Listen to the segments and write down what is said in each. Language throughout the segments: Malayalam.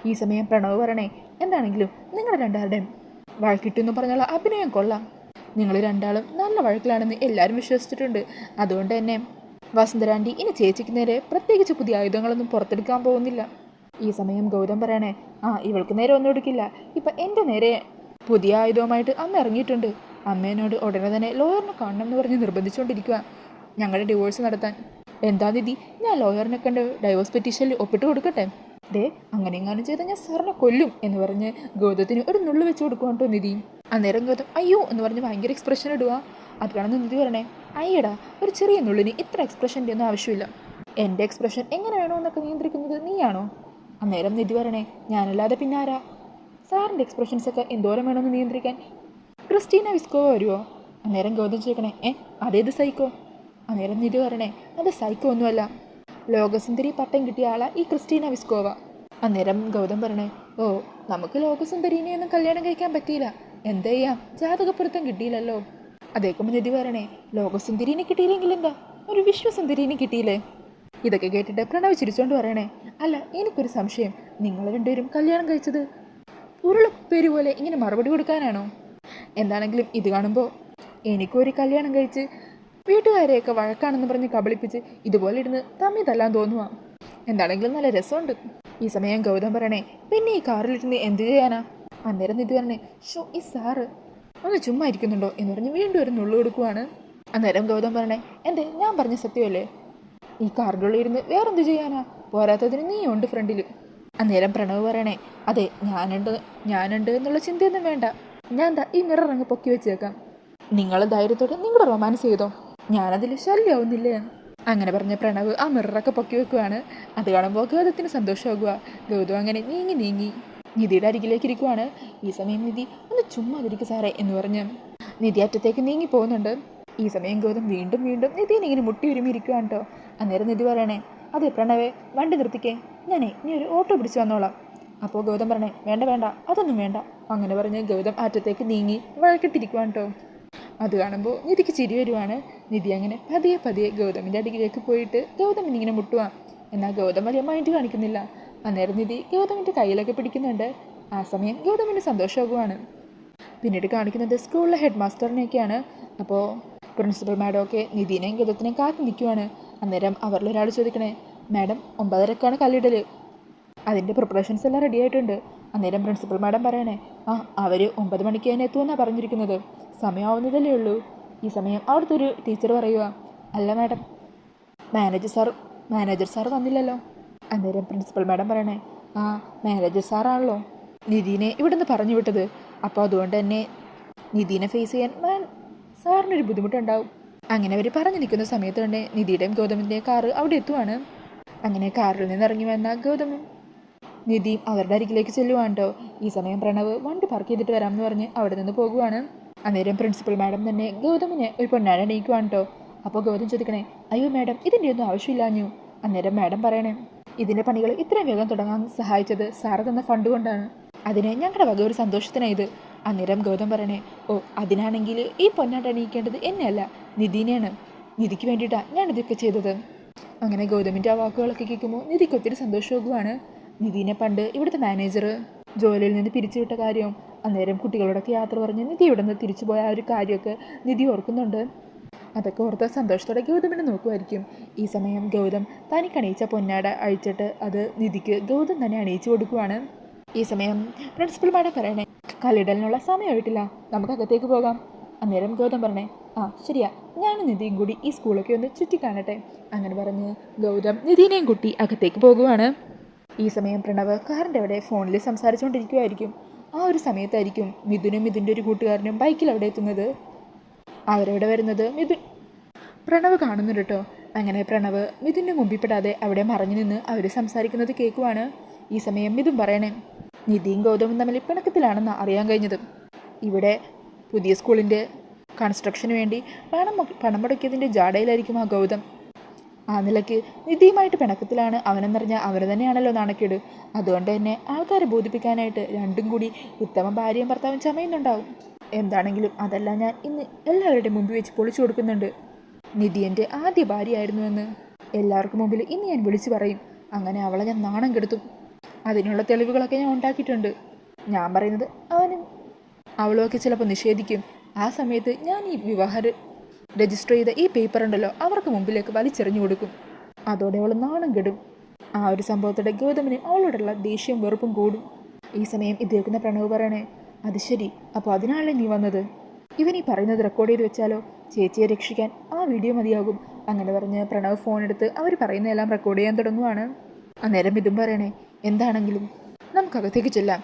ഈ സമയം പ്രണവ് പറയണേ, എന്താണെങ്കിലും നിങ്ങൾ രണ്ടാരുടെയും വഴക്കിട്ടെന്ന് പറഞ്ഞുള്ള അഭിനയം കൊള്ളാം. നിങ്ങൾ രണ്ടാളും നല്ല വഴക്കിലാണെന്ന് എല്ലാവരും വിശ്വസിച്ചിട്ടുണ്ട്. അതുകൊണ്ട് തന്നെ വസുന്ധരാൻറ്റി ഇനി ചേച്ചിക്ക് നേരെ പ്രത്യേകിച്ച് പുതിയ ആയുധങ്ങളൊന്നും പുറത്തെടുക്കാൻ പോകുന്നില്ല. ഈ സമയം ഗൗതം പറയണേ, ഇവൾക്ക് നേരെ ഒന്നും എടുക്കില്ല. ഇപ്പം എൻ്റെ നേരെ പുതിയ ആയുധവുമായിട്ട് അമ്മ ഇറങ്ങിയിട്ടുണ്ട്. അമ്മേനോട് ഉടനെ തന്നെ ലോയറിനെ കാണണം എന്ന് പറഞ്ഞ് നിർബന്ധിച്ചുകൊണ്ടിരിക്കുക ഞങ്ങളുടെ ഡിവോഴ്സ് നടത്താൻ. എന്താ നിധി, ഞാൻ ലോയറിനെ കണ്ട് ഡൈവോഴ്സ് പെറ്റീഷനിൽ ഒപ്പിട്ട് കൊടുക്കട്ടെ? ദേ, അങ്ങനെ എങ്ങാനും ചെയ്താൽ ഞാൻ സാറിനെ കൊല്ലും എന്ന് പറഞ്ഞ് ഗൗതത്തിന് ഒരു നുള്ളു വെച്ച് കൊടുക്കുവാട്ടോ നിധി. അന്നേരം ഗൗതം അയ്യോ എന്ന് പറഞ്ഞ് ഭയങ്കര എക്സ്പ്രഷൻ ഇടുക. അത് കാണുന്ന നിധി പറയണേ, അയ്യടാ, ഒരു ചെറിയ നുള്ളിന് ഇത്ര എക്സ്പ്രഷൻ്റെ ഒന്നും ആവശ്യമില്ല. എൻ്റെ എക്സ്പ്രഷൻ എങ്ങനെ വേണമെന്നൊക്കെ നിയന്ത്രിക്കുന്നത് നീയാണോ? അന്നേരം നിധി പറയണേ, ഞാനല്ലാതെ പിന്നെ ആരാ? സാറിൻ്റെ എക്സ്പ്രഷൻസൊക്കെ എന്തോരം വേണമെന്ന് നിയന്ത്രിക്കാൻ ക്രിസ്റ്റീന വിസ്കോവ വരുമോ? അന്നേരം ഗൗതം ചോദിക്കണേ, അതേത് സൈക്കോ? അന്നേരം നിധി പറയണേ, അത് സൈക്കോ ഒന്നുമല്ല, ലോകസുന്ദരി പട്ടം കിട്ടിയ ആളാ ഈ ക്രിസ്റ്റീന വിസ്കോവ. അന്നേരം ഗൗതം പറയണേ, നമുക്ക് ലോകസുന്ദരീനെയൊന്നും കല്യാണം കഴിക്കാൻ പറ്റിയില്ല. എന്താ ചെയ്യാം, ജാതകപ്പൊരുത്തം കിട്ടിയില്ലല്ലോ. അതേക്കുമ്പോൾ നിധി പറയണേ, ലോകസുന്ദരീനെ കിട്ടിയില്ലെങ്കിൽ എന്താ, ഒരു വിശ്വസുന്ദരീനെ കിട്ടിയില്ലേ? ഇതൊക്കെ കേട്ടിട്ട് പ്രണവ് ചിരിച്ചോണ്ട് പറയണേ, അല്ല, എനിക്കൊരു സംശയം, നിങ്ങൾ രണ്ടുപേരും കല്യാണം കഴിച്ചത് ഉരുളപ്പേര് പോലെ ഇങ്ങനെ മറുപടി കൊടുക്കാനാണോ? എന്താണെങ്കിലും ഇത് കാണുമ്പോൾ എനിക്കൊരു കല്യാണം കഴിച്ച് വീട്ടുകാരെയൊക്കെ വഴക്കാണെന്ന് പറഞ്ഞ് കബളിപ്പിച്ച് ഇതുപോലെ ഇരുന്ന് തമ്മി തല്ലാൻ തോന്നുക. എന്താണെങ്കിലും നല്ല രസമുണ്ട്. ഈ സമയം ഗൗതം പറയണേ, പിന്നെ ഈ കാറിലിരുന്ന് എന്ത് ചെയ്യാനാ? അന്നേരം നിധി പറഞ്ഞേ, ഈ സാറ് ഒന്ന് ചുമ്മാ ഇരിക്കുന്നുണ്ടോ എന്ന് പറഞ്ഞ് വീണ്ടും ഒരു നുള്ളു കൊടുക്കുവാണ്. അന്നേരം ഗൗതം പറയണേ, എന്തേ, ഞാൻ പറഞ്ഞ സത്യമല്ലേ? ഈ കാറിൻ്റെ ഉള്ളിൽ ഇരുന്ന് വേറെന്ത് ചെയ്യാനാ? പോരാത്തതിന് നീ ഉണ്ട് ഫ്രണ്ടിൽ. അന്നേരം പ്രണവ് പറയണേ, അതെ, ഞാനുണ്ട് എന്നുള്ള ചിന്തയൊന്നും വേണ്ട. ഞാൻ എന്താ ഈ മിറർ അങ്ങ് പൊക്കി വെച്ചേക്കാം. നിങ്ങൾ ധൈര്യത്തോടെ നിങ്ങളുടെ റൊമാൻസ് ചെയ്തോ, ഞാനതിൽ ശല്യമാവുന്നില്ലേ? അങ്ങനെ പറഞ്ഞ പ്രണവ് ആ മിററൊക്കെ പൊക്കി വെക്കുവാണ്. അത് കാണുമ്പോൾ ഗൗതത്തിന് സന്തോഷമാകുക. ഗൗതം അങ്ങനെ നീങ്ങി നിധിയുടെ അരികിലേക്ക് ഇരിക്കുവാണ്. ഈ സമയം നിധി ഒന്ന് ചുമ്മാ അതിരിക്കും സാറേ എന്ന് പറഞ്ഞ് നിധി അറ്റത്തേക്ക് നീങ്ങി പോകുന്നുണ്ട്. ഈ സമയം ഗൗതം വീണ്ടും നിധിനെ ഇങ്ങനെ മുട്ടി ഉരുമിയിരിക്കുവാണ് കേട്ടോ. അന്നേരം നിധി പറയണേ, അതെ പ്രണവേ, വണ്ടി നിർത്തിക്കേ, ഞാനേ ഇനി ഒരു ഓട്ടോ പിടിച്ച് വന്നോളാം. അപ്പോൾ ഗൗതം പറഞ്ഞേ, വേണ്ട, അതൊന്നും വേണ്ട. അങ്ങനെ പറഞ്ഞ് ഗൗതം അറ്റത്തേക്ക് നീങ്ങി വഴക്കിട്ടിരിക്കുവാണ് കേട്ടോ. അത് കാണുമ്പോൾ നിധിക്ക് ചിരി വരുവാണ്. നിധി അങ്ങനെ പതിയെ ഗൗതമിൻ്റെ അടിയിലേക്ക് പോയിട്ട് ഗൗതമിന് ഇങ്ങനെ മുട്ടുക. എന്നാൽ ഗൗതം വലിയ മൈൻഡ് കാണിക്കുന്നില്ല. അന്നേരം നിധി ഗൗതമിൻ്റെ കയ്യിലൊക്കെ പിടിക്കുന്നുണ്ട്. ആ സമയം ഗൗതമിന് സന്തോഷമാകുവാണ്. പിന്നീട് കാണിക്കുന്നത് സ്കൂളിലെ ഹെഡ് മാസ്റ്ററിനെയൊക്കെയാണ്. അപ്പോൾ പ്രിൻസിപ്പൽ മാഡം ഒക്കെ നിധിനെയും ഗൗതത്തിനെയും കാത്തു നിൽക്കുവാണ്. അന്നേരം അവരിലൊരാൾ ചോദിക്കണേ, മാഡം 9:30ക്കാണ് കല്ലിടൽ, അതിൻ്റെ പ്രിപ്പറേഷൻസ് എല്ലാം റെഡി ആയിട്ടുണ്ട്. അന്നേരം പ്രിൻസിപ്പൽ മാഡം പറയണേ, അവർ 9 മണിക്ക് തന്നെ എത്തുമെന്നാണ് പറഞ്ഞിരിക്കുന്നത്, സമയമാവുന്നതല്ലേ ഉള്ളൂ. ഈ സമയം അവിടുത്തെ ഒരു ടീച്ചർ പറയുക, അല്ല മാഡം, മാനേജർ സാർ വന്നില്ലല്ലോ. അന്നേരം പ്രിൻസിപ്പൽ മാഡം പറയണേ, മാനേജർ സാറാണല്ലോ നിധീനെ ഇവിടുന്ന് പറഞ്ഞു വിട്ടത്. അപ്പോൾ അതുകൊണ്ട് തന്നെ നിധീനെ ഫേസ് ചെയ്യാൻ സാറിനൊരു ബുദ്ധിമുട്ടുണ്ടാവും. അങ്ങനെ അവർ പറഞ്ഞു നിൽക്കുന്ന സമയത്ത് തന്നെ നിധിയുടെയും ഗൗതമിൻ്റെയും കാറ് അവിടെ എത്തുവാണ്. അങ്ങനെ കാറിൽ നിന്ന് ഇറങ്ങി വന്ന ഗൗതമും നിധിയും അവരുടെ അരികിലേക്ക് ചെല്ലുവാണ്ടോ. ഈ സമയം പ്രണവ് വണ്ടി പാർക്ക് ചെയ്തിട്ട് വരാമെന്ന് പറഞ്ഞ് അവിടെ നിന്ന് പോകുവാണ്. അന്നേരം പ്രിൻസിപ്പൽ മാഡം തന്നെ ഗൗതമിനെ ഒരു പൊന്നാട അണിയിക്കുവാണ് കേട്ടോ. അപ്പോൾ ഗൗതം ചോദിക്കണേ, അയ്യോ മാഡം, ഇതിൻ്റെ ഒന്നും ആവശ്യമില്ലാഞ്ഞു. അന്നേരം മാഡം പറയണേ, ഇതിൻ്റെ പണികൾ ഇത്രയും വേഗം തുടങ്ങാൻ സഹായിച്ചത് സാറ് തന്ന ഫണ്ട് കൊണ്ടാണ്, അതിന് ഞങ്ങളുടെ വക ഒരു സന്തോഷത്തിനായത്. അന്നേരം ഗൗതം പറയണേ, അതിനാണെങ്കിൽ ഈ പൊന്നാട അണിയിക്കേണ്ടത് എന്നെയല്ല, നിധിനെയാണ്. നിധിക്ക് വേണ്ടിയിട്ടാണ് ഞാനിതൊക്കെ ചെയ്തത്. അങ്ങനെ ഗൗതമിൻ്റെ ആ വാക്കുകളൊക്കെ കേൾക്കുമ്പോൾ നിധിക്ക് ഒത്തിരി സന്തോഷമാകുവാണ്. നിധിനെ പണ്ട് ഇവിടുത്തെ മാനേജർ ജോലിയിൽ നിന്ന് പിരിച്ചുവിട്ട കാര്യവും അന്നേരം കുട്ടികളോടൊക്കെ യാത്ര പറഞ്ഞ് നിധി ഇവിടെ നിന്ന് തിരിച്ചു പോയ ആ ഒരു കാര്യമൊക്കെ നിധി ഓർക്കുന്നുണ്ട്. അതൊക്കെ ഓർത്ത് സന്തോഷത്തോടെ ഗൗതമിനെ നോക്കുമായിരിക്കും. ഈ സമയം ഗൗതം തനിക്ക് അണിയിച്ച പൊന്നാട അഴിച്ചിട്ട് അത് നിധിക്ക് ഗൗതം തന്നെ അണിയിച്ചു കൊടുക്കുവാണ്. ഈ സമയം പ്രിൻസിപ്പൽ മാഡം പറയണേ, കല്ലിടലിനുള്ള സമയമായിട്ടില്ല, നമുക്ക് അകത്തേക്ക് പോകാം. അന്നേരം ഗൗതം പറഞ്ഞേ, ശരിയാ, ഞാനും നിധിയും കൂടി ഈ സ്കൂളൊക്കെ ഒന്ന് ചുറ്റിക്കാണട്ടെ. അങ്ങനെ പറഞ്ഞ് ഗൗതം നിധിനെയും കുട്ടി അകത്തേക്ക് പോകുവാണ്. ഈ സമയം പ്രണവ് കാറിൻ്റെ അവിടെ ഫോണിൽ സംസാരിച്ചുകൊണ്ടിരിക്കുമായിരിക്കും. ആ ഒരു സമയത്തായിരിക്കും മിഥുനും മിഥുൻ്റെ ഒരു കൂട്ടുകാരനും ബൈക്കിൽ അവിടെ എത്തുന്നത്. അവരവിടെ വരുന്നത് പ്രണവ് കാണുന്നുണ്ട് കേട്ടോ. അങ്ങനെ പ്രണവ് മിഥുൻ്റെ മുമ്പിൽ പെടാതെ അവിടെ മറഞ്ഞു നിന്ന് അവർ സംസാരിക്കുന്നത് കേൾക്കുവാണ്. ഈ സമയം മിഥുൻ പറയണേ, നിധിയും ഗൗതമും തമ്മിൽ പിണക്കത്തിലാണെന്ന് അറിയാൻ കഴിഞ്ഞത്. ഇവിടെ പുതിയ സ്കൂളിൻ്റെ കൺസ്ട്രക്ഷന് വേണ്ടി പണം മുടക്കിയതിൻ്റെ ജാടയിലായിരിക്കും ആ ഗൗതം. ആ നിലയ്ക്ക് നിധിയുമായിട്ട് പിണക്കത്തിലാണ് അവനെന്നറിഞ്ഞാൽ അവന് തന്നെയാണല്ലോ നാണക്കേട്. അതുകൊണ്ട് തന്നെ ആൾക്കാരെ ബോധിപ്പിക്കാനായിട്ട് രണ്ടും കൂടി ഉത്തമ ഭാര്യയും ഭർത്താവും ചമയുന്നുണ്ടാവും. എന്താണെങ്കിലും അതെല്ലാം ഞാൻ ഇന്ന് എല്ലാവരുടെയും മുമ്പിൽ വെച്ച് പൊളിച്ചു കൊടുക്കുന്നുണ്ട്. നിധി എൻ്റെ ആദ്യ ഭാര്യയായിരുന്നുവെന്ന് എല്ലാവർക്കും മുമ്പിൽ ഇന്ന് ഞാൻ വിളിച്ചു പറയും. അങ്ങനെ അവളെ ഞാൻ നാണം കെടുത്തും. അതിനുള്ള തെളിവുകളൊക്കെ ഞാൻ ഉണ്ടാക്കിയിട്ടുണ്ട്. ഞാൻ പറയുന്നത് അവളുമൊക്കെ ചിലപ്പോൾ നിഷേധിക്കും. ആ സമയത്ത് ഞാൻ ഈ വിവാഹം രജിസ്റ്റർ ചെയ്ത ഈ പേപ്പർ ഉണ്ടല്ലോ അവർക്ക് മുമ്പിലേക്ക് വലിച്ചെറിഞ്ഞു കൊടുക്കും. അതോടെ അവൾ നാണം കെടും. ആ ഒരു സംഭവത്തോടെ ഗൗതമിന് അവളോടുള്ള ദേഷ്യവും വെറുപ്പും കൂടും. ഈ സമയം ഇത് കേൾക്കുന്ന പ്രണവ് പറയണേ, അത് ശരി, അപ്പോൾ അതിനാണല്ലേ നീ വന്നത്? ഇവൻ ഈ പറയുന്നത് റെക്കോർഡ് ചെയ്ത് വെച്ചാലോ? ചേച്ചിയെ രക്ഷിക്കാൻ ആ വീഡിയോ മതിയാകും. അങ്ങനെ പറഞ്ഞ് പ്രണവ് ഫോൺ എടുത്ത് അവർ പറയുന്നതെല്ലാം റെക്കോർഡ് ചെയ്യാൻ തുടങ്ങുവാണ്. അന്നേരം ഇതും പറയണേ, എന്താണെങ്കിലും നമുക്കകത്തേക്ക് ചെല്ലാം.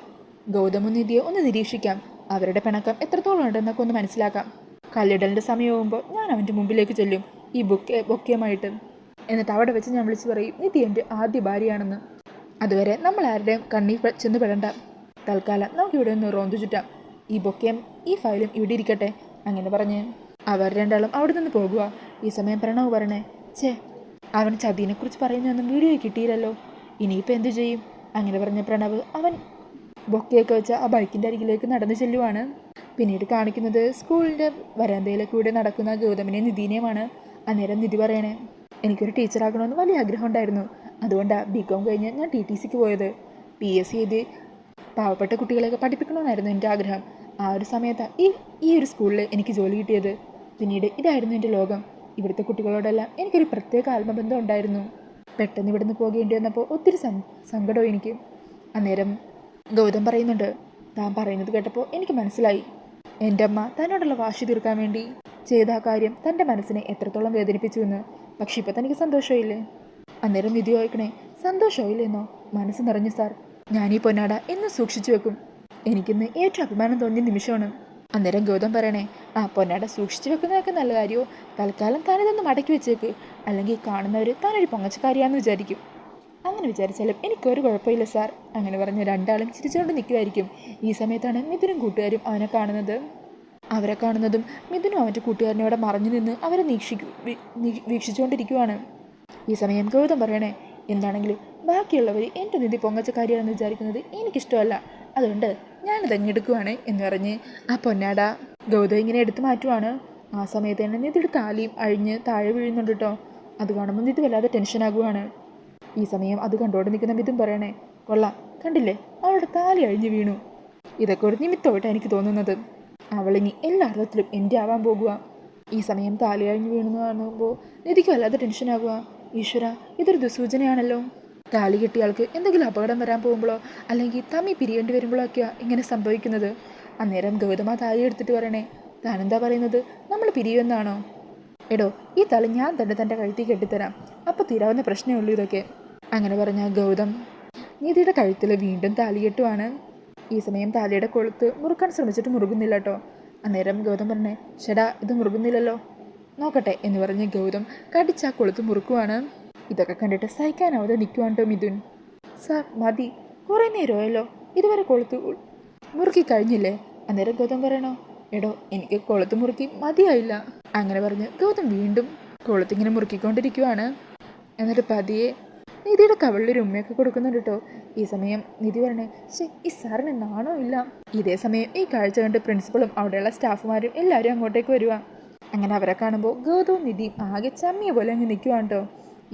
ഗൗതമും നിധിയെ ഒന്ന് നിരീക്ഷിക്കാം. അവരുടെ പിണക്കം എത്രത്തോളം ഉണ്ടെന്നൊക്കെ ഒന്ന് മനസ്സിലാക്കാം. കല്ലിടലിൻ്റെ സമയമാകുമ്പോൾ ഞാൻ അവൻ്റെ മുമ്പിലേക്ക് ചെല്ലും ഈ ബൊക്കെയുമായിട്ട്. എന്നിട്ട് അവിടെ വെച്ച് ഞാൻ വിളിച്ച് പറയും നിധി എൻ്റെ ആദ്യ ഭാര്യയാണെന്ന്. അതുവരെ നമ്മൾ ആരുടെയും കണ്ണീർ ചെന്ന് പെടണ്ട. തൽക്കാലം നമുക്കിവിടെ ഒന്ന് റോന്തു ചുറ്റാം. ഈ ബൊക്കയും ഈ ഫയലും ഇവിടെ ഇരിക്കട്ടെ. അങ്ങനെ പറഞ്ഞ് അവർ രണ്ടാളും അവിടെ നിന്ന് പോകുക. ഈ സമയം പ്രണവ് പറയണേ, അവൻ ചതിനെക്കുറിച്ച് പറയുന്നതൊന്നും വീഡിയോ കിട്ടിയില്ലല്ലോ, ഇനിയിപ്പോൾ എന്തു ചെയ്യും? അങ്ങനെ പറഞ്ഞ പ്രണവ് അവൻ ബൊക്കയൊക്കെ വെച്ച ആ ബൈക്കിൻ്റെ അരികിലേക്ക് നടന്നു ചെല്ലുവാണ്. പിന്നീട് കാണിക്കുന്നത് സ്കൂളിൻ്റെ വരാന്തയിലേക്ക് കൂടെ നടക്കുന്ന ഗൗതമിനെയും നിധിനെയുമാണ്. അന്നേരം നിധി പറയണേ, എനിക്കൊരു ടീച്ചറാകണമെന്ന് വലിയ ആഗ്രഹം ഉണ്ടായിരുന്നു. അതുകൊണ്ടാണ് BCom കഴിഞ്ഞ് ഞാൻ TTCക്ക് പോയത്. PSC എഴുതി പാവപ്പെട്ട കുട്ടികളെയൊക്കെ പഠിപ്പിക്കണമെന്നായിരുന്നു എൻ്റെ ആഗ്രഹം. ആ ഒരു സമയത്താണ് ഈ ഒരു സ്കൂളിൽ എനിക്ക് ജോലി കിട്ടിയത്. പിന്നീട് ഇതായിരുന്നു എൻ്റെ ലോകം. ഇവിടുത്തെ കുട്ടികളോടെല്ലാം എനിക്കൊരു പ്രത്യേക ആത്മബന്ധം ഉണ്ടായിരുന്നു. പെട്ടെന്ന് ഇവിടുന്ന് പോകേണ്ടി വന്നപ്പോൾ ഒത്തിരി സങ്കടവും എനിക്ക്. അന്നേരം ഗൗതം പറയുന്നുണ്ട്, താൻ പറയുന്നത് കേട്ടപ്പോൾ എനിക്ക് മനസ്സിലായി, എൻ്റെ അമ്മ തന്നോടുള്ള വാശി തീർക്കാൻ വേണ്ടി ചെയ്ത ആ കാര്യം തൻ്റെ മനസ്സിനെ എത്രത്തോളം വേദനിപ്പിച്ചു എന്ന്. പക്ഷെ ഇപ്പോൾ തനിക്ക് സന്തോഷമില്ലേ? അന്നേരം നിധി ചോദിക്കണേ, സന്തോഷമില്ലെന്നോ? മനസ്സ് നിറഞ്ഞു സാർ. ഞാനീ പൊന്നാട എന്നും സൂക്ഷിച്ചു വെക്കും. എനിക്കിന്ന് ഏറ്റവും അഭിമാനം തോന്നിയ നിമിഷമാണ്. അന്നേരം ഗൗതം പറയണേ, പൊന്നാട സൂക്ഷിച്ചു വെക്കുന്നതൊക്കെ നല്ല കാര്യമോ? തൽക്കാലം താനിതൊന്ന് മടക്കി വെച്ചേക്ക്, അല്ലെങ്കിൽ കാണുന്നവർ താനൊരു പൊങ്ങച്ചക്കാരിയാണെന്ന് വിചാരിക്കും. അങ്ങനെ വിചാരിച്ചാലും എനിക്കൊരു കുഴപ്പമില്ല സാർ. അങ്ങനെ പറഞ്ഞ് രണ്ടാളും ചിരിച്ചുകൊണ്ട് നിൽക്കുമായിരിക്കും. ഈ സമയത്താണ് മിഥുനും കൂട്ടുകാരും അവനെ കാണുന്നത്. അവരെ കാണുന്നതും മിഥുനും അവൻ്റെ കൂട്ടുകാരനോടെ മറഞ്ഞു നിന്ന് അവരെ വീക്ഷിച്ചുകൊണ്ടിരിക്കുവാണ്. ഈ സമയം ഗൗതം പറയണേ, എന്താണെങ്കിലും ബാക്കിയുള്ളവർ എൻ്റെ നിധി പൊങ്ങച്ചക്കാരിയാണെന്ന് വിചാരിക്കുന്നത് എനിക്കിഷ്ടമല്ല. അതുകൊണ്ട് ഞാനിത് അങ്ങെടുക്കുവാണ് എന്ന് പറഞ്ഞ് ആ പൊന്നാട ഗൗതം ഇങ്ങനെ എടുത്തു മാറ്റുവാണ്. ആ സമയത്ത് തന്നെ നിധിയുടെ താലിയും അഴിഞ്ഞ് താഴെ വീഴുന്നുണ്ട് കേട്ടോ. അത് കാണുമ്പോൾ നിധി വല്ലാതെ ടെൻഷനാകുവാണ്. ഈ സമയം അത് കണ്ടുകൊണ്ട് നിൽക്കുന്ന മിഥുൻ പറയണേ, കൊള്ളാം, കണ്ടില്ലേ, അവളുടെ താലി അഴിഞ്ഞു വീണു. ഇതൊക്കെ ഒരു നിമിത്തമായിട്ടാണ് എനിക്ക് തോന്നുന്നത്. അവളിനി എല്ലാ അർത്ഥത്തിലും എൻ്റെ ആവാൻ പോകുക. ഈ സമയം താലി അഴിഞ്ഞു വീണെന്ന് കാണുമ്പോൾ നിധിക്ക് വല്ലാതെ ടെൻഷനാകുക. ഈശ്വര, ഇതൊരു ദുസൂചനയാണല്ലോ. താലി കെട്ടിയാൾക്ക് എന്തെങ്കിലും അപകടം വരാൻ പോകുമ്പോഴോ അല്ലെങ്കിൽ തമ്മി പിരിയേണ്ടി വരുമ്പോഴോ ഒക്കെയാണ് ഇങ്ങനെ സംഭവിക്കുന്നത്. അന്നേരം ഗൗതമ താലി എടുത്തിട്ട് പറയണേ, താനെന്താ പറയുന്നത്, നമ്മൾ പിരിയുമെന്നാണോ? എടോ, ഈ താലി ഞാൻ തന്നെ തൻ്റെ കഴുത്തിൽ കെട്ടിത്തരാം, അപ്പോൾ തീരാവുന്ന പ്രശ്നമേ ഉള്ളൂ ഇതൊക്കെ. അങ്ങനെ പറഞ്ഞ ഗൗതം നിധിയുടെ കഴുത്തിൽ വീണ്ടും താലി കെട്ടുവാണ്. ഈ സമയം താലിയുടെ കൊളുത്ത് മുറുക്കാൻ ശ്രമിച്ചിട്ട് മുറുകുന്നില്ല കേട്ടോ. അന്നേരം ഗൗതം പറഞ്ഞേ, ഷടാ, ഇത് മുറുകുന്നില്ലല്ലോ, നോക്കട്ടെ എന്ന് പറഞ്ഞ് ഗൗതം കടിച്ചാ കൊളുത്ത് മുറുക്കുവാണ്. ഇതൊക്കെ കണ്ടിട്ട് സഹിക്കാനാവാതെ നിൽക്കുവാണ് കേട്ടോ മിഥുൻ. സാർ മതി, കുറേ നേരമായല്ലോ, ഇതുവരെ കൊളുത്ത് മുറുക്കി കഴിഞ്ഞില്ലേ? അന്നേരം ഗൗതം പറയണോ, എടോ, എനിക്ക് കൊളുത്ത് മുറുക്കി മതിയായില്ല. അങ്ങനെ പറഞ്ഞ് ഗൗതം വീണ്ടും കൊളുത്തിങ്ങനെ മുറുക്കിക്കൊണ്ടിരിക്കുവാണ്. എന്നിട്ട് പതിയെ നിധിയുടെ കവളിലൊരു ഉമ്മയൊക്കെ കൊടുക്കുന്നുണ്ട് കേട്ടോ. ഈ സമയം നിധി പറയണേ, ഈ സാറിന് നാണോ ഇല്ല. ഇതേ സമയം ഈ കാഴ്ച കണ്ട് പ്രിൻസിപ്പളും അവിടെയുള്ള സ്റ്റാഫുമാരും എല്ലാവരും അങ്ങോട്ടേക്ക് വരുക. അങ്ങനെ അവരെ കാണുമ്പോൾ ഗൗതവും നിധിയും ആകെ ചമ്മിയ പോലെ അങ്ങ് നിൽക്കുവാണ് കേട്ടോ.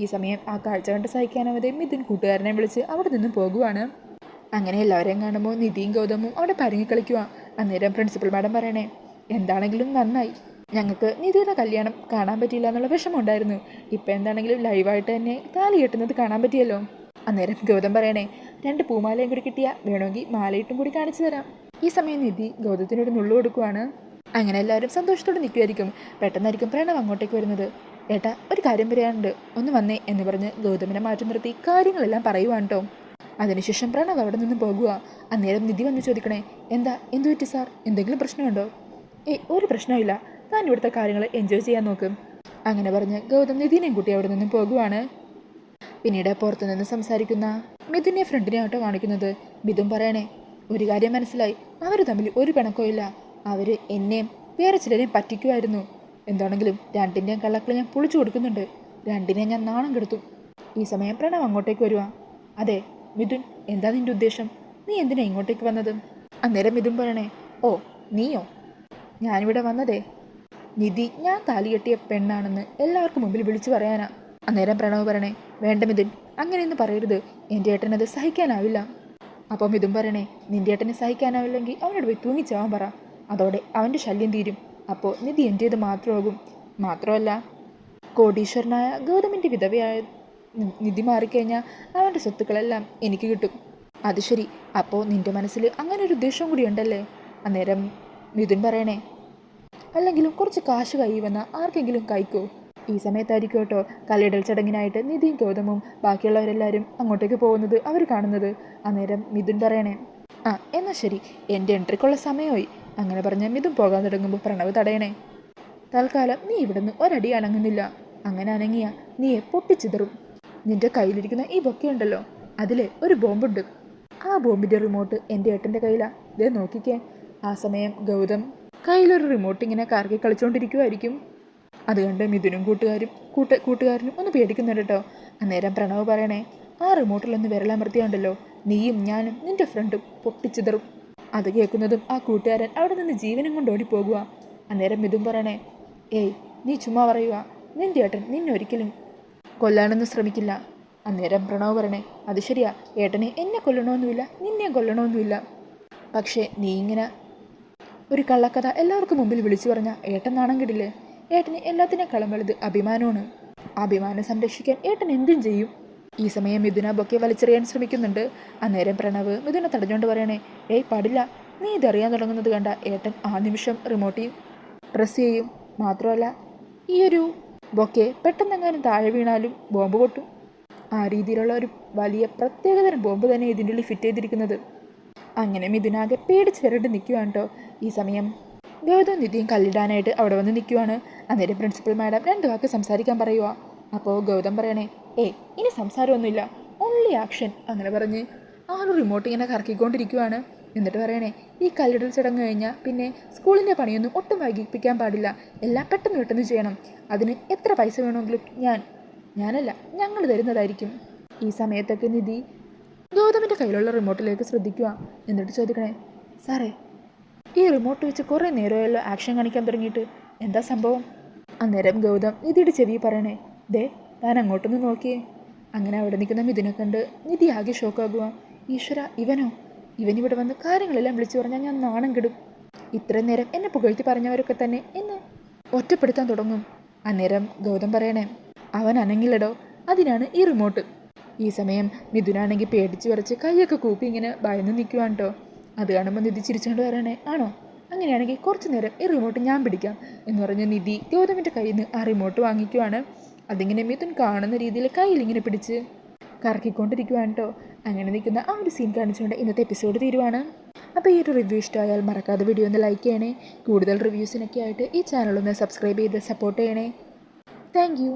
ഈ സമയം ആ കാഴ്ച കണ്ട് സഹിക്കാനാവാതെ മിഥുൻ കൂട്ടുകാരനെ വിളിച്ച് അവിടെ നിന്നും പോകുവാണ്. അങ്ങനെ എല്ലാവരെയും കാണുമ്പോൾ നിധിയും ഗൗതമും അവിടെ പരങ്ങിക്കളിക്കുക. അന്നേരം പ്രിൻസിപ്പൽ മാഡം പറയണേ, എന്താണെങ്കിലും നന്നായി, ഞങ്ങൾക്ക് നിധിയുടെ കല്യാണം കാണാൻ പറ്റിയില്ല എന്നുള്ള വിഷമമുണ്ടായിരുന്നു. ഇപ്പം എന്താണെങ്കിലും ലൈവായിട്ട് തന്നെ താലി കെട്ടുന്നത് കാണാൻ പറ്റിയല്ലോ. അന്നേരം ഗൗതം പറയണേ, 2 പൂമാലയും കൂടി കിട്ടിയാൽ വേണമെങ്കിൽ മാലയിട്ടും കൂടി കാണിച്ചു തരാം. ഈ സമയം നിധി ഗൗതത്തിനോട് നുള്ളു കൊടുക്കുവാണ്. അങ്ങനെ എല്ലാവരും സന്തോഷത്തോടെ നിൽക്കുമായിരിക്കും. പെട്ടെന്നായിരിക്കും പ്രണവ് അങ്ങോട്ടേക്ക് വരുന്നത്. ഏട്ടാ, ഒരു കാര്യം പറയാനുണ്ട്, ഒന്ന് വന്നേ എന്ന് പറഞ്ഞ് ഗൗതമിനെ മാറ്റി നിർത്തി കാര്യങ്ങളെല്ലാം പറയുവാണ് കേട്ടോ. അതിനുശേഷം പ്രണവ് അവിടെ നിന്ന് പോകുക. അന്നേരം നിധി വന്ന് ചോദിക്കണേ, എന്തു പറ്റി സാർ, എന്തെങ്കിലും പ്രശ്നമുണ്ടോ? ഒരു പ്രശ്നമില്ല, താൻ ഇവിടുത്തെ കാര്യങ്ങൾ എൻജോയ് ചെയ്യാൻ നോക്കും. അങ്ങനെ പറഞ്ഞ് ഗൗതം നിധിനെയും കൂട്ടി അവിടെ നിന്നും പോകുവാണ്. പിന്നീട് പുറത്തുനിന്ന് സംസാരിക്കുന്ന മിഥുനെ ഫ്രണ്ടിനെ ആട്ടോ കാണിക്കുന്നത്. മിഥുൻ പറയണേ, ഒരു കാര്യം മനസ്സിലായി, അവർ തമ്മിൽ ഒരു പിണക്കവും ഇല്ല. അവർ എന്നെയും വേറെ ചിലരെയും പറ്റിക്കുമായിരുന്നു. എന്താണെങ്കിലും രണ്ടിൻ്റെയും കള്ളക്കളി ഞാൻ പൊളിച്ചു കൊടുക്കുന്നുണ്ട്. രണ്ടിനെയും ഞാൻ നാണം കെടുത്തു. ഈ സമയം പ്രണവ് അങ്ങോട്ടേക്ക് വരുക. അതെ മിഥുൻ, എന്താ നിൻ്റെ ഉദ്ദേശം? നീ എന്തിനാ ഇങ്ങോട്ടേക്ക് വന്നത്? അന്നേരം മിഥുൻ പറയണേ, ഓ നീയോ? ഞാനിവിടെ വന്നതേ നിധി ഞാൻ താലി കെട്ടിയ പെണ്ണാണെന്ന് എല്ലാവർക്കും മുമ്പിൽ വിളിച്ചു പറയാനാ. അന്നേരം പ്രണവ് പറയണേ, വേണ്ട മിഥുൻ, അങ്ങനെയൊന്നും പറയരുത്, എൻ്റെ ഏട്ടനത് സഹിക്കാനാവില്ല. അപ്പം ഇതും പറയണേ, നിന്റെ ഏട്ടനെ സഹിക്കാനാവില്ലെങ്കിൽ അവനോട് പോയി തൂങ്ങിച്ചാവാൻ പറ. അതോടെ അവൻ്റെ ശല്യം തീരും. അപ്പോൾ നിധി എൻ്റേത് മാത്രമാകും. മാത്രമല്ല, കോടീശ്വരനായ ഗൗതമിൻ്റെ വിധവയായ നിധി മാറിക്കഴിഞ്ഞാൽ അവൻ്റെ സ്വത്തുക്കളെല്ലാം എനിക്ക് കിട്ടും. അത് ശരി, അപ്പോൾ നിൻ്റെ മനസ്സിൽ അങ്ങനെ ഒരു ഉദ്ദേശവും കൂടി ഉണ്ടല്ലേ? അന്നേരം മിഥുൻ പറയണേ, അല്ലെങ്കിലും കുറച്ച് കാശ് കൈ വന്നാൽ ആർക്കെങ്കിലും കഴിക്കോ? ഈ സമയത്തായിരിക്കും കേട്ടോ കല്ലിടൽ ചടങ്ങിനായിട്ട് നിധിയും ഗൗതമും ബാക്കിയുള്ളവരെല്ലാവരും അങ്ങോട്ടേക്ക് പോകുന്നത് അവർ കാണുന്നത്. അന്നേരം മിഥുൻ പറയണേ, ആ എന്നാൽ ശരി, എൻ്റെ എൻട്രിക്കുള്ള സമയമായി. അങ്ങനെ പറഞ്ഞ് മിഥുൻ പോകാൻ തുടങ്ങുമ്പോൾ പ്രണവ് തടയണേ, തൽക്കാലം നീ ഇവിടുന്ന് ഒരടി അനങ്ങുന്നില്ല. അങ്ങനെ അനങ്ങിയ നീയെ പൊട്ടിച്ചിതറും. നിന്റെ കയ്യിലിരിക്കുന്ന ഈ ബൊക്കെയുണ്ടല്ലോ, അതിലെ ഒരു ബോംബുണ്ട്. ആ ബോംബിൻ്റെ റിമോട്ട് എൻ്റെ ഏട്ടൻ്റെ കയ്യിലാണ്. ഇതേ നോക്കിക്കേ. ആ സമയം ഗൗതം കയ്യിലൊരു റിമോട്ട് ഇങ്ങനെ കറക്കി കളിച്ചുകൊണ്ടിരിക്കുമായിരിക്കും. അത് കണ്ട് മിഥുനും കൂട്ടുകാരനും ഒന്ന് പേടിക്കുന്നുണ്ട് കേട്ടോ. അന്നേരം പ്രണവ് പറയണേ, ആ റിമോട്ടിലൊന്ന് വിരലമർത്തിയുണ്ടല്ലോ, നീയും ഞാനും നിന്റെ ഫ്രണ്ടും പൊട്ടിച്ചിതറും. അത് കേൾക്കുന്നതും ആ കൂട്ടുകാരൻ അവിടെ നിന്ന് ജീവനും കൊണ്ട് ഓടിപ്പോകുക. അന്നേരം മിഥുൻ പറയണേ, ഏയ് നീ ചുമ്മാ പറയുക, നിന്റെ ഏട്ടൻ നിന്നൊരിക്കലും കൊല്ലാനൊന്നും ശ്രമിക്കില്ല. അന്നേരം പ്രണവ് പറയണേ, അത് ശരിയാ, ഏട്ടനെ എന്നെ കൊല്ലണമെന്നുമില്ല, നിന്നെ കൊല്ലണമെന്നുമില്ല. പക്ഷേ നീ ഇങ്ങനെ ഒരു കള്ളക്കഥ എല്ലാവർക്കും മുമ്പിൽ വിളിച്ചു പറഞ്ഞാൽ ഏട്ടൻ നാണം കിടില്ലേ? ഏട്ടന് എല്ലാത്തിനേക്കാളും വലുത് അഭിമാനമാണ്. അഭിമാനം സംരക്ഷിക്കാൻ ഏട്ടൻ എന്തും ചെയ്യും. ഈ സമയം മിഥുന ബൊക്കെ വലിച്ചെറിയാൻ ശ്രമിക്കുന്നുണ്ട്. അന്നേരം പ്രണവ് മിഥുനെ തടഞ്ഞുകൊണ്ട് പറയണേ, ഏയ് പാടില്ല, നീ ഇതറിയാൻ തുടങ്ങുന്നത് കണ്ട ഏട്ടൻ ആ നിമിഷം റിമോട്ടിൽ പ്രസ് ചെയ്യും. മാത്രമല്ല, ഈ ഒരു ബൊക്കെ പെട്ടെന്നെങ്ങാനും താഴെ വീണാലും ബോംബ് പൊട്ടും. ആ രീതിയിലുള്ള ഒരു വലിയ പ്രത്യേകതരം ബോംബ് തന്നെ ഇതിൻ്റെ ഉള്ളിൽ ഫിറ്റ് ചെയ്തിരിക്കുന്നത്. അങ്ങനെ മിഥുനാകെ പേടിച്ച് വരണ്ട് നിൽക്കുവാണ് കേട്ടോ. ഈ സമയം ഗൗതം നിധിയും കല്ലിടാനായിട്ട് അവിടെ വന്ന് നിൽക്കുവാണ്. അന്നേരം പ്രിൻസിപ്പൽ മാഡം 2 വാക്ക് സംസാരിക്കാൻ പറയുക. അപ്പോൾ ഗൗതം പറയണേ, ഏയ് ഇനി സംസാരമൊന്നുമില്ല, ഓൺലി ആക്ഷൻ. അങ്ങനെ പറഞ്ഞ് ആ ഒരു റിമോട്ട് ഇങ്ങനെ കറക്കിക്കൊണ്ടിരിക്കുവാണ്. എന്നിട്ട് പറയണേ, ഈ കല്ലിടൽ ചടങ്ങ് കഴിഞ്ഞാൽ പിന്നെ സ്കൂളിൻ്റെ പണിയൊന്നും ഒട്ടും വൈകിപ്പിക്കാൻ പാടില്ല, എല്ലാം പെട്ടെന്ന് ചെയ്യണം. അതിന് എത്ര പൈസ വേണമെങ്കിലും ഞാനല്ല ഞങ്ങൾ തരുന്നതായിരിക്കും. ഈ സമയത്തൊക്കെ നിധി ഗൗതമിൻ്റെ കയ്യിലുള്ള റിമോട്ടിലേക്ക് ശ്രദ്ധിക്കുക. എന്നിട്ട് ചോദിക്കണേ, സാറേ ഈ റിമോട്ട് വെച്ച് കുറേ നേരമല്ലോ ആക്ഷൻ കാണിക്കാൻ തുടങ്ങിയിട്ട്, എന്താ സംഭവം? അന്നേരം ഗൗതം നിധിയുടെ ചെവി പറയണേ, ദേ താൻ അങ്ങോട്ടൊന്ന് നോക്കിയേ. അങ്ങനെ അവിടെ നിൽക്കുന്ന മിഥുനെ കണ്ട് നിധി ആകെ ഷോക്കാകുക. ഈശ്വര, ഇവനിവിടെ വന്ന് കാര്യങ്ങളെല്ലാം വിളിച്ചു പറഞ്ഞാൽ ഞാൻ നാണം കെടും. ഇത്രയും നേരം എന്നെ പുകഴ്ത്തി പറഞ്ഞവരൊക്കെ തന്നെ എന്നെ ഒറ്റപ്പെടുത്താൻ തുടങ്ങും. അന്നേരം ഗൗതം പറയണേ, അവൻ അനങ്ങില്ലടോ, അതിനാണ് ഈ റിമോട്ട്. ഈ സമയം മിഥുനാണെങ്കിൽ പേടിച്ച് വിറച്ച് കൈയൊക്കെ കൂപ്പി ഇങ്ങനെ ഭയന്ന് നിൽക്കുവാണ് കേട്ടോ. അത് കാണുമ്പോൾ നിധി ചിരിച്ചുകൊണ്ട് പറയണേ, ആണോ, അങ്ങനെയാണെങ്കിൽ കുറച്ച് നേരം ഈ റിമോട്ട് ഞാൻ പിടിക്കാം എന്ന് പറഞ്ഞ് നിധി ഗൗതമിൻ്റെ കയ്യിൽ നിന്ന് ആ റിമോട്ട് വാങ്ങിക്കുവാണ്. അതിങ്ങനെ മിഥുൻ കാണുന്ന രീതിയിൽ കയ്യിലിങ്ങനെ പിടിച്ച് കറക്കിക്കൊണ്ടിരിക്കുവാണ് കേട്ടോ. അങ്ങനെ നിൽക്കുന്ന ആ ഒരു സീൻ കാണിച്ചുകൊണ്ട് ഇന്നത്തെ എപ്പിസോഡ് തീരുവാണ്. അപ്പോൾ ഈ ഒരു റിവ്യൂ ഇഷ്ടമായാൽ മറക്കാതെ വീഡിയോ ഒന്ന് ലൈക്ക് ചെയ്യണേ. കൂടുതൽ റിവ്യൂസിനൊക്കെ ആയിട്ട് ഈ ചാനലൊന്ന് സബ്സ്ക്രൈബ് ചെയ്ത് സപ്പോർട്ട് ചെയ്യണേ. Thank you.